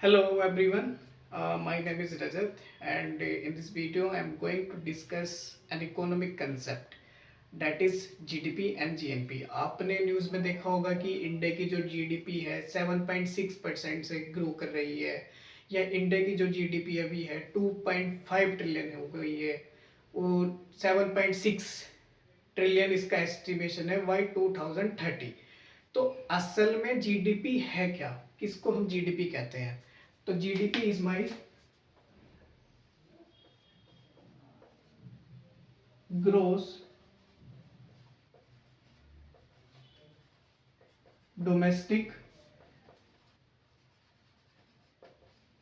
Hello everyone, my name is Rajat and in this video I am going to discuss an economic concept that is GDP and GNP. आपने news में देखा होगा कि India की जो GDP है 7.6% से ग्रो कर रही है, या इंडिया की जो जीडीपी अभी है 2.5 ट्रिलियन हो गई है और 7.6 ट्रिलियन इसका एस्टिमेशन है बाई 2030। तो असल में जीडीपी है क्या, किसको हम जीडीपी कहते हैं? तो GDP is my gross domestic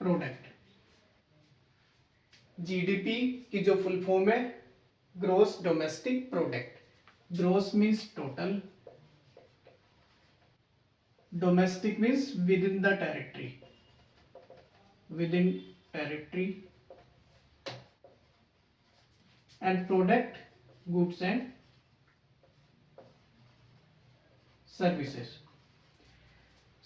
product. GDP की जो फुल फॉर्म है gross domestic product. Gross means total, domestic means within the territory, within territory, and product goods and services.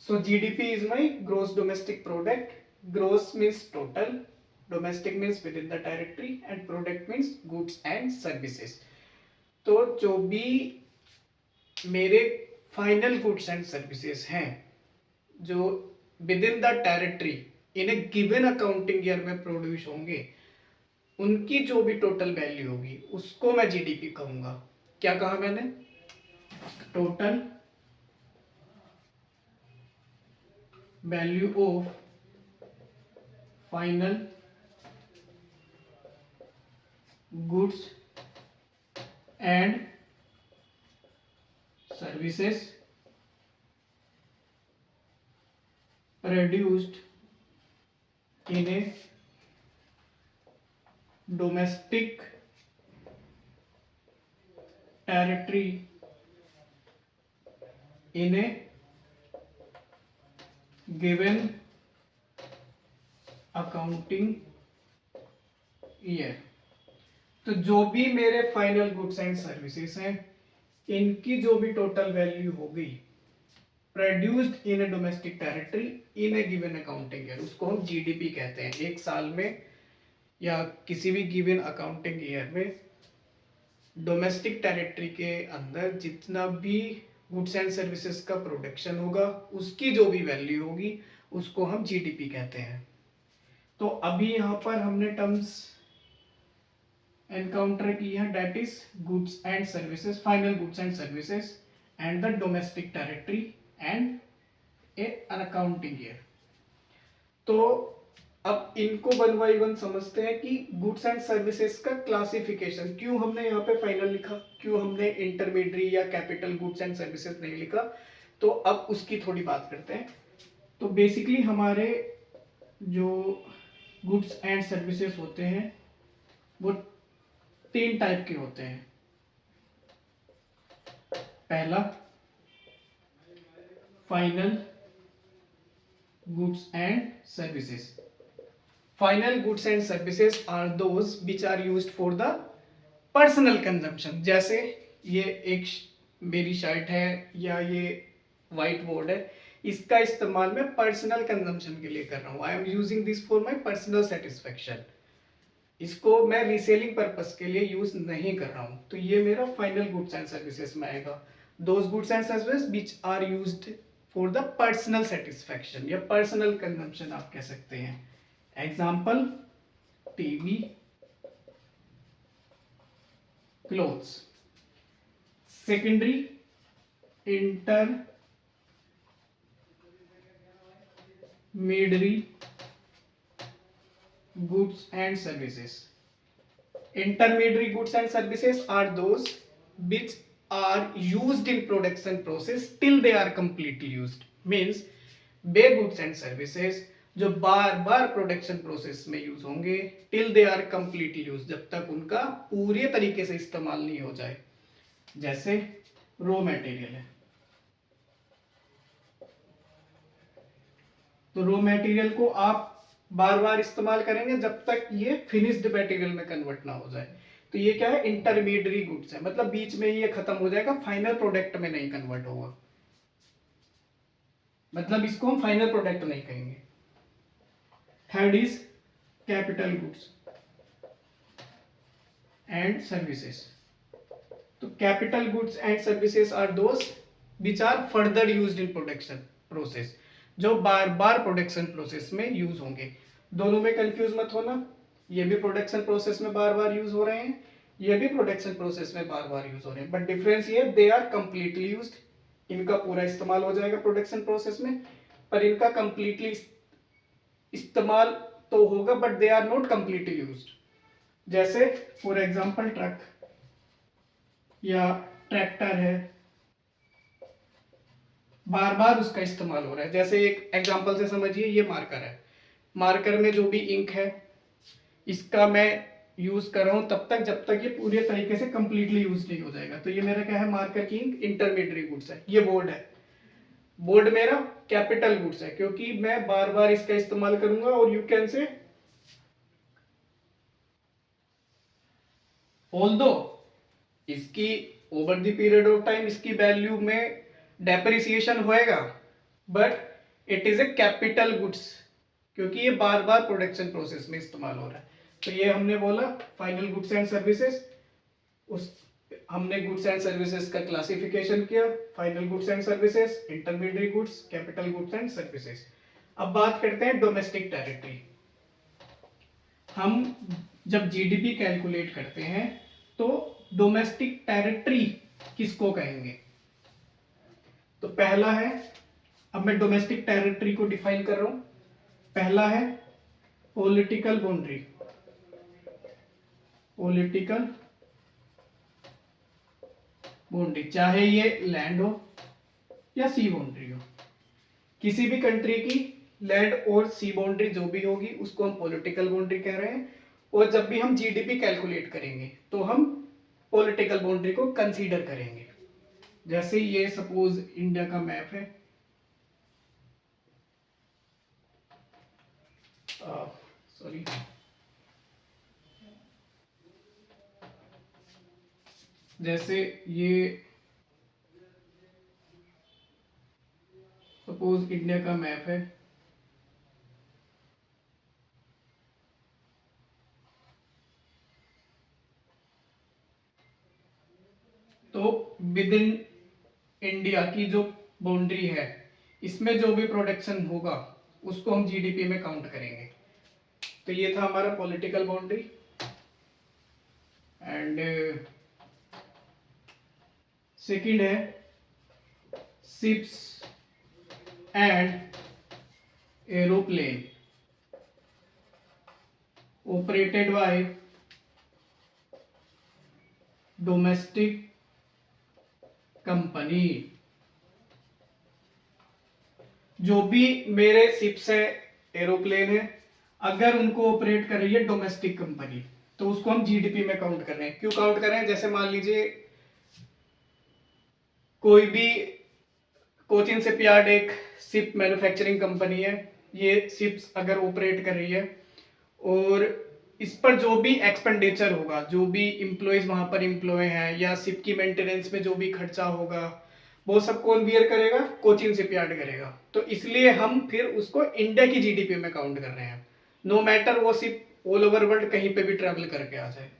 So GDP is my gross domestic product. Gross means total, domestic means within the territory, and product means goods and services. तो जो भी मेरे final goods and services हैं जो with in the territory in a given accounting year में produce होंगे, उनकी जो भी टोटल वैल्यू होगी उसको मैं जीडीपी कहूंगा। क्या कहा मैंने? Total value of final goods and services produced in A domestic territory in a given accounting year. तो जो भी मेरे फाइनल गुड्स एंड सर्विसेज हैं, इनकी जो भी टोटल वैल्यू होगी produced in A domestic territory in a given accounting year, उसको हम जीडीपी कहते हैं। एक साल में या किसी भी गिवन अकाउंटिंग ईयर में डोमेस्टिक टेरिटरी के अंदर जितना भी गुड्स एंड सर्विसेज का प्रोडक्शन होगा उसकी जो भी वैल्यू होगी उसको हम जीडीपी कहते हैं। तो अभी यहाँ पर हमने टर्म्स एनकाउंटर की है, that is goods and services, final goods and services and the domestic territory and a accounting year. तो अब इनको वन बाई वन समझते हैं कि गुड्स एंड सर्विसेज का क्लासिफिकेशन क्यों हमने यहाँ पे फाइनल लिखा, क्यों हमने इंटरमीडिएट या कैपिटल गुड्स एंड सर्विसेज नहीं लिखा। तो अब उसकी थोड़ी बात करते हैं। तो बेसिकली हमारे जो गुड्स एंड सर्विसेज होते हैं वो तीन टाइप के होते हैं। पहला final goods and services. Final goods and services are those which are used for the personal consumption. जैसे ये एक मेरी शर्ट है या ये व्हाइट बोर्ड है, इसका इस्तेमाल मैं पर्सनल कंजम्पशन के लिए कर रहा हूँ। I am using this for my personal satisfaction. इसको मैं रीसेलिंग पर्पस के लिए यूज नहीं कर रहा हूँ, तो ये मेरा फाइनल गुड्स एंड सर्विसेज में आएगा। Those goods and services which are used for the personal satisfaction या पर्सनल कंजम्पशन आप कह सकते हैं। Example TV, clothes. Secondary intermediary goods and services. Intermediary goods and services are those which are used in production process till they are completely used. Means वे goods and services जो बार बार production process में use होंगे till they are completely use, जब तक उनका पूरे तरीके से इस्तेमाल नहीं हो जाए। जैसे रॉ मटेरियल है, तो रॉ मटेरियल को आप बार बार इस्तेमाल करेंगे जब तक ये फिनिश्ड मटेरियल में कन्वर्ट ना हो जाए। तो ये क्या है? इंटरमीडियरी गुड्स है, मतलब बीच में ही ये खत्म हो जाएगा, फाइनल प्रोडक्ट में नहीं कन्वर्ट होगा। मतलब इसको हम फाइनल प्रोडक्ट नहीं कहेंगे। Third is capital goods and services. तो capital goods and services are those which are further used in production process, जो बार बार प्रोडक्शन प्रोसेस में यूज होंगे। दोनों में कंफ्यूज मत होना, ये भी प्रोडक्शन प्रोसेस में बार बार यूज हो रहे हैं, ये भी प्रोडक्शन प्रोसेस में बार बार यूज हो रहे हैं, बट डिफरेंस ये दे आर कंप्लीटली यूज्ड। इनका पूरा इस्तेमाल हो जाएगा प्रोडक्शन प्रोसेस में, पर इनका कंप्लीटली इस्तेमाल तो होगा but they are not completely used. जैसे फॉर एग्जांपल ट्रक या ट्रैक्टर है, बार बार उसका इस्तेमाल हो रहा है। जैसे एक एग्जांपल से समझिए, ये मार्कर है, मार्कर में जो भी इंक है इसका मैं यूज कर रहा हूं तब तक जब तक ये पूरे तरीके से कंप्लीटली यूज नहीं हो जाएगा। तो ये मेरा क्या है, मार्कर की इंक इंटरमीडिएटरी गुड्स है। ये बोर्ड है, बोर्ड मेरा कैपिटल गुड्स है क्योंकि मैं बार बार इसका इस्तेमाल करूंगा और यू कैन से ऑल्दो इसकी over the period of time इसकी वैल्यू में डेप्रिसिएशन होएगा, but it is a capital goods क्योंकि ये बार बार प्रोडक्शन प्रोसेस में इस्तेमाल हो रहा है। तो ये हमने बोला फाइनल गुड्स एंड सर्विसेज। उस हमने गुड्स एंड सर्विसेज का क्लासिफिकेशन किया, final goods and services, intermediate goods, capital goods and services. अब बात करते हैं डोमेस्टिक टेरिटरी। हम जब जीडीपी कैलकुलेट करते हैं तो डोमेस्टिक टेरिटरी किसको कहेंगे? तो पहला है, अब मैं डोमेस्टिक टेरिटरी को डिफाइन कर रहा हूं। पहला है पॉलिटिकल बाउंड्री, पॉलिटिकल बाउंड्री, चाहे ये लैंड हो या सी बाउंड्री हो, किसी भी कंट्री की लैंड और सी बाउंड्री जो भी होगी उसको हम पॉलिटिकल बाउंड्री कह रहे हैं। और जब भी हम जीडीपी कैलकुलेट करेंगे तो हम पॉलिटिकल बाउंड्री को कंसीडर करेंगे। जैसे ये सपोज इंडिया का मैप है, सॉरी जैसे ये सपोज इंडिया का मैप है, तो विद इन इंडिया की जो बाउंड्री है इसमें जो भी प्रोडक्शन होगा उसको हम जीडीपी में काउंट करेंगे। तो ये था हमारा पॉलिटिकल बाउंड्री। एंड सेकंड है ships and aeroplane operated by domestic company. जो भी मेरे शिप्स है, एरोप्लेन है, अगर उनको ऑपरेट कर रही है डोमेस्टिक कंपनी तो उसको हम जीडीपी में काउंट कर रहे हैं। क्यों काउंट कर रहे हैं? जैसे मान लीजिए कोई भी कोचिन शिपयार्ड एक शिप मैन्युफैक्चरिंग कंपनी है, ये शिप्स अगर ऑपरेट कर रही है और इस पर जो भी एक्सपेंडिचर होगा, जो भी इम्प्लॉयज वहां पर इम्प्लॉय हैं या शिप की मेंटेनेंस में जो भी खर्चा होगा वो सब कौन बियर करेगा? कोचिन शिपयार्ड करेगा। तो इसलिए हम फिर उसको इंडिया की जीडीपी में काउंट कर रहे हैं, नो मैटर वो शिप ऑल ओवर वर्ल्ड कहीं पे भी ट्रेवल करके आ जाए।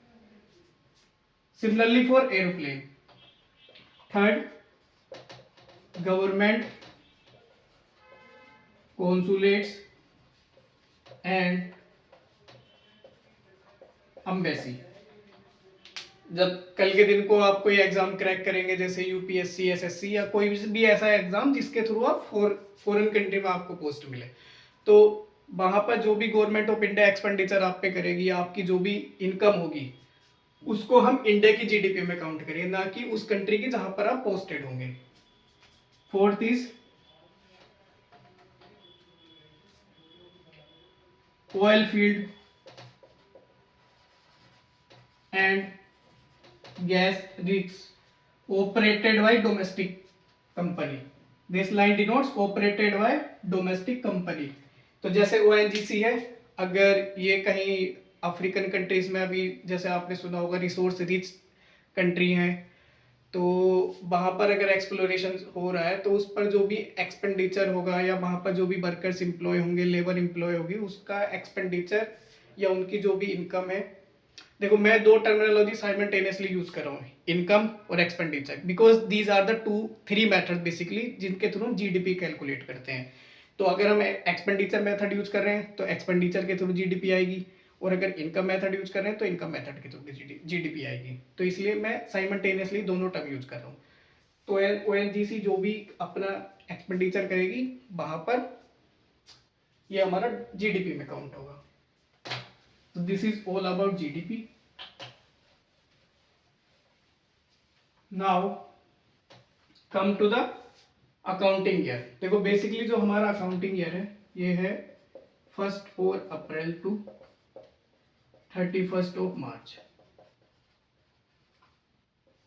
Similarly for aeroplane. Third, government consulates and embassy. जब कल के दिन को आप कोई एग्जाम क्रैक करेंगे जैसे यूपीएससी, एसएससी या कोई भी ऐसा एग्जाम जिसके थ्रू आप फॉरेन कंट्री में आपको पोस्ट मिले, तो वहां पर जो भी गवर्नमेंट ऑफ इंडिया एक्सपेंडिचर आप पे करेगी, आपकी जो भी इनकम होगी उसको हम इंडिया की जीडीपी में काउंट करेंगे, ना कि उस कंट्री की जहां पर आप पोस्टेड होंगे। Fourth is oil field and gas rigs operated by domestic company. This line denotes operated by domestic company. तो जैसे ONGC है, अगर ये कहीं अफ्रीकन कंट्रीज में, अभी जैसे आपने सुना होगा रिसोर्स रिच कंट्री है, तो वहाँ पर अगर एक्सप्लोरेशन हो रहा है तो उस पर जो भी एक्सपेंडिचर होगा या वहाँ पर जो भी वर्कर्स एम्प्लॉय होंगे, लेबर एम्प्लॉय होगी, उसका एक्सपेंडिचर या उनकी जो भी इनकम है। देखो मैं दो टर्मिनोलॉजी साइमल्टेनियसली यूज कर रहा हूँ, इनकम और expenditure, because these are the 2-3 method basically जिनके थ्रू हम जीडीपी कैलकुलेट करते हैं। तो अगर हम एक्सपेंडिचर मेथड यूज कर रहे हैं तो एक्सपेंडिचर के थ्रू जीडीपी आएगी, और अगर इनकम मेथड यूज कर रहे हैं तो इनकम मेथड के थ्रू जीडीपी आएगी। तो इसलिए मैं साइमल्टेनियसली दोनों टर्म यूज कर रहा हूँ। तो ओएनजीसी जो भी अपना एक्सपेंडिचर करेगी वहां पर ये हमारा जीडीपी में काउंट होगा। तो this is all about GDP. Now come to the accounting year. देखो बेसिकली जो हमारा अकाउंटिंग ईयर है ये है 1 अप्रैल टू 31 मार्च,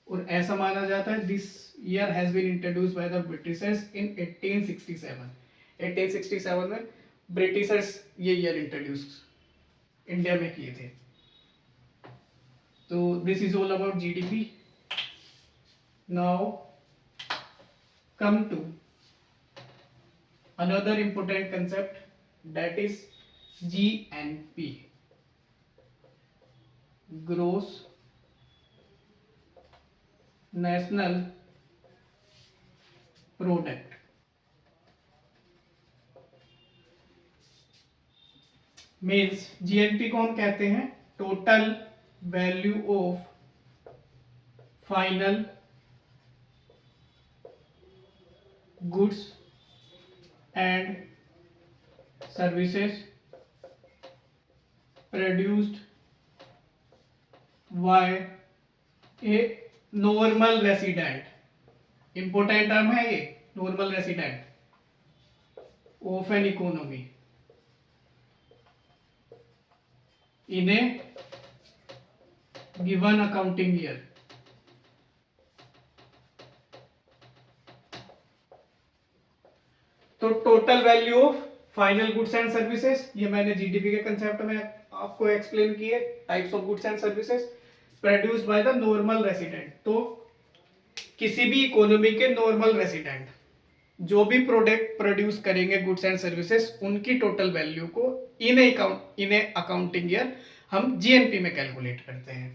और ऐसा माना जाता है this year has been introduced by the Britishers in 1867। 1867 में ब्रिटिशर्स ये ईयर इंट्रोड्यूस इंडिया में किए थे। तो this is all about GDP. Now come to another important concept, that is GNP, gross national product। Means GNP को हम कहते हैं total value of final goods and services produced by a normal resident. Important term है ये, normal resident of an economy in a given accounting year. तो total value of final goods and services, ये मैंने GDP के concept में आपको explain किए। Types of goods and services produced by the normal resident. तो किसी भी इकोनॉमी के नॉर्मल रेसिडेंट जो भी प्रोडक्ट प्रोड्यूस करेंगे गुड्स एंड सर्विसेज, उनकी टोटल वैल्यू को इन ए अकाउंटिंग ईयर हम जीएनपी में कैलकुलेट करते हैं।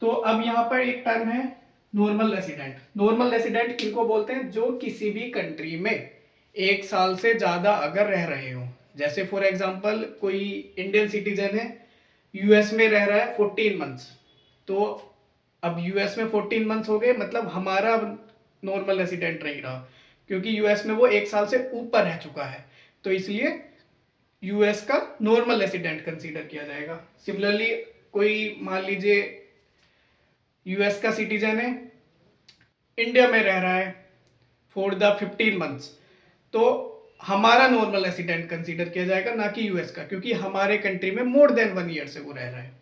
तो अब यहाँ पर एक टर्म है नॉर्मल रेसिडेंट। नॉर्मल रेसिडेंट इनको बोलते हैं जो किसी भी कंट्री में 1 साल से ज्यादा अगर रह रहे हो। जैसे फॉर एग्जांपल कोई इंडियन सिटीजन है, यूएस में रह रहा है 14 मंथ्स, तो अब यूएस में 14 मंथ्स हो गए, मतलब हमारा नॉर्मल रेसिडेंट नहीं रहा, क्योंकि यूएस में वो 1 साल से ऊपर रह चुका है, तो इसलिए यूएस का नॉर्मल रेसिडेंट कंसीडर किया जाएगा। सिमिलरली कोई मान लीजिए यूएस का सिटीजन है, इंडिया में रह रहा है फॉर द 15 मंथ्स, तो हमारा नॉर्मल रेसिडेंट कंसीडर किया जाएगा, ना कि यूएस का, क्योंकि हमारे कंट्री में मोर देन 1 ईयर से वो रह रहा है।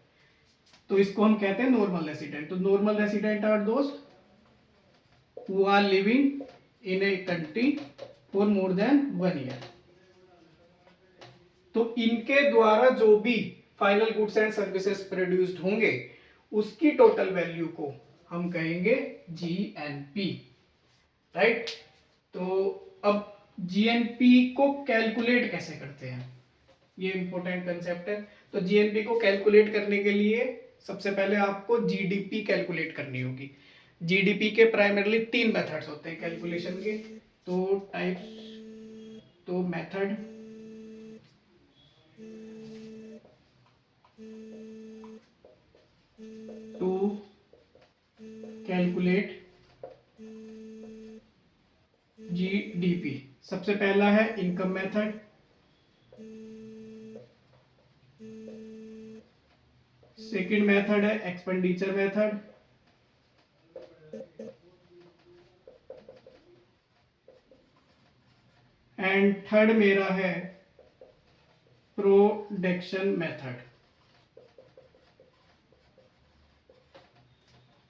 तो इसको हम कहते हैं नॉर्मल रेसिडेंट। तो normal resident are those who are living in a country for more than 1 year. तो इनके द्वारा जो भी final goods and services produced होंगे उसकी टोटल वैल्यू को हम कहेंगे जीएनपी, राइट। तो अब जीएनपी को कैलकुलेट कैसे करते हैं, ये इंपॉर्टेंट कंसेप्ट है। तो जीएनपी को कैलकुलेट करने के लिए सबसे पहले आपको जीडीपी कैलकुलेट करनी होगी। जीडीपी के प्राइमरली 3 मेथड्स होते हैं कैलकुलेशन के। तो टाइप्स, तो मेथड, टू कैलकुलेट जीडीपी। सबसे पहला है इनकम मेथड, सेकंड मेथड है एक्सपेंडिचर मेथड, एंड थर्ड मेरा है प्रोडक्शन मेथड।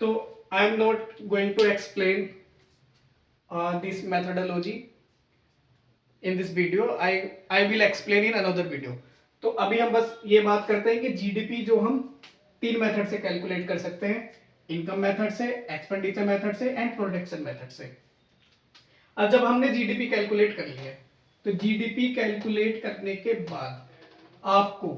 तो I am not going to explain this methodology in this video. I will explain in another video. तो अभी हम बस ये बात करते हैं कि जीडीपी जो हम 3 मेथड से कैलकुलेट कर सकते हैं। इनकम मेथड से, एक्सपेंडिचर मेथड से एंड प्रोडक्शन मेथड से। अब जब हमने जीडीपी कैलकुलेट कर लिया, तो जीडीपी कैलकुलेट करने के बाद आपको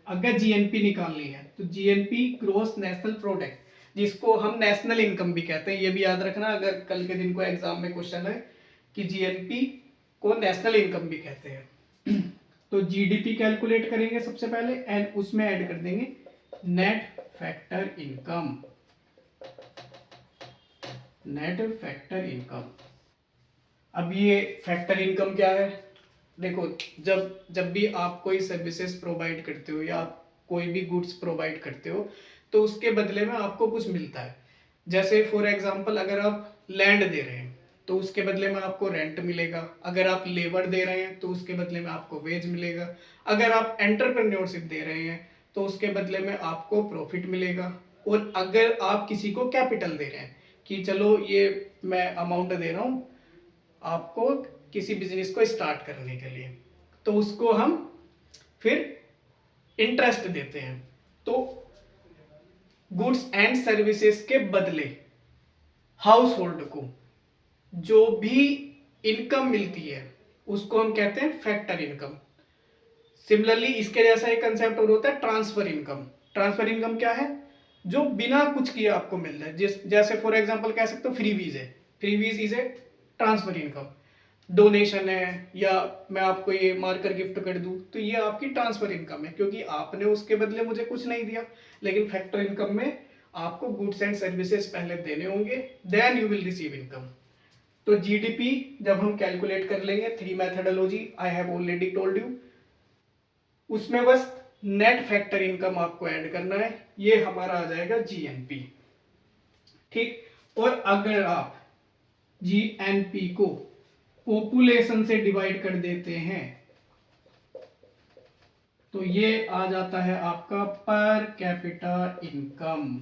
अगर जीएनपी निकालनी है तो जीएनपी ग्रोस नेशनल प्रोडक्ट, जिसको हम नेशनल इनकम भी कहते हैं, ये भी याद रखना अगर कल के दिन को एग्जाम में क्वेश्चन है कि जीएनपी को नेशनल इनकम भी कहते हैं। तो जीडीपी कैलकुलेट करेंगे सबसे पहले एंड उसमें ऐड कर देंगे net factor income. Net factor income, अब ये फैक्टर इनकम क्या है? देखो, जब भी आप कोई सर्विसेज प्रोवाइड करते हो या आप कोई भी गुड्स प्रोवाइड करते हो तो उसके बदले में आपको कुछ मिलता है। जैसे फॉर एग्जांपल अगर आप लैंड दे रहे हैं तो उसके बदले में आपको रेंट मिलेगा, अगर आप लेबर दे रहे हैं तो उसके बदले में आपको वेज मिलेगा, अगर आप एंटरप्रेन्योरशिप दे रहे हैं तो उसके बदले में आपको प्रॉफिट मिलेगा, और अगर आप किसी को कैपिटल दे रहे हैं कि चलो ये मैं अमाउंट दे रहा हूँ आपको किसी बिजनेस को स्टार्ट करने के लिए, तो उसको हम फिर इंटरेस्ट देते हैं। तो गुड्स एंड सर्विसेज के बदले हाउस होल्ड को जो भी इनकम मिलती है उसको हम कहते हैं फैक्टर इनकम। सिमिलरली इसके जैसा एक कंसेप्ट और होता है ट्रांसफर इनकम। ट्रांसफर इनकम क्या है? जो बिना कुछ किए आपको मिल रहा है, जैसे फॉर एग्जांपल कह सकते हो फ्रीबीज है, freebies is a transfer income. Donation है या मैं आपको ये मार्कर गिफ्ट कर दूं तो ये आपकी ट्रांसफर इनकम है, क्योंकि आपने उसके बदले मुझे कुछ नहीं दिया। लेकिन फैक्टर इनकम में आपको गुड्स एंड सर्विसेज पहले देने होंगे, then you will receive income. तो जीडीपी जब हम कैलकुलेट कर लेंगे, three methodology I have already told you, उसमें बस नेट फैक्टर इनकम आपको ऐड करना है, ये हमारा आ जाएगा जीएनपी। ठीक, और अगर आप जीएनपी को पॉपुलेशन से डिवाइड कर देते हैं तो ये आ जाता है आपका per capita income.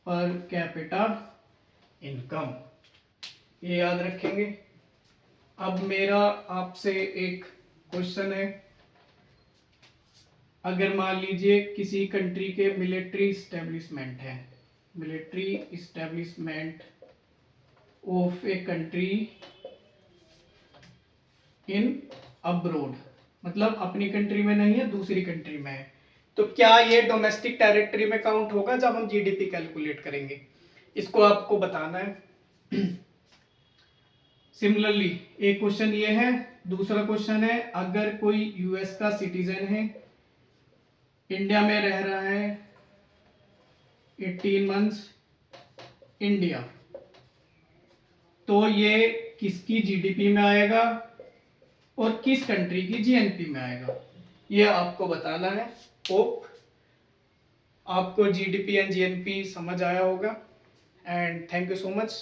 Per capita income, ये याद रखेंगे। अब मेरा आपसे एक क्वेश्चन है, अगर मान लीजिए किसी कंट्री के मिलिट्री इस्टेब्लिशमेंट है, military establishment of a country in abroad, मतलब अपनी कंट्री में नहीं है दूसरी कंट्री में है, तो क्या ये डोमेस्टिक टेरिटरी में काउंट होगा जब हम जीडीपी कैलकुलेट करेंगे? इसको आपको बताना है। सिमिलरली एक क्वेश्चन ये है, दूसरा क्वेश्चन है अगर कोई यूएस का सिटीजन है, इंडिया में रह रहा है 18 मंथ्स इंडिया, तो ये किसकी जीडीपी में आएगा और किस कंट्री की जीएनपी में आएगा, ये आपको बताना है। होप आपको जीडीपी एंड जीएनपी समझ आया होगा and thank you so much.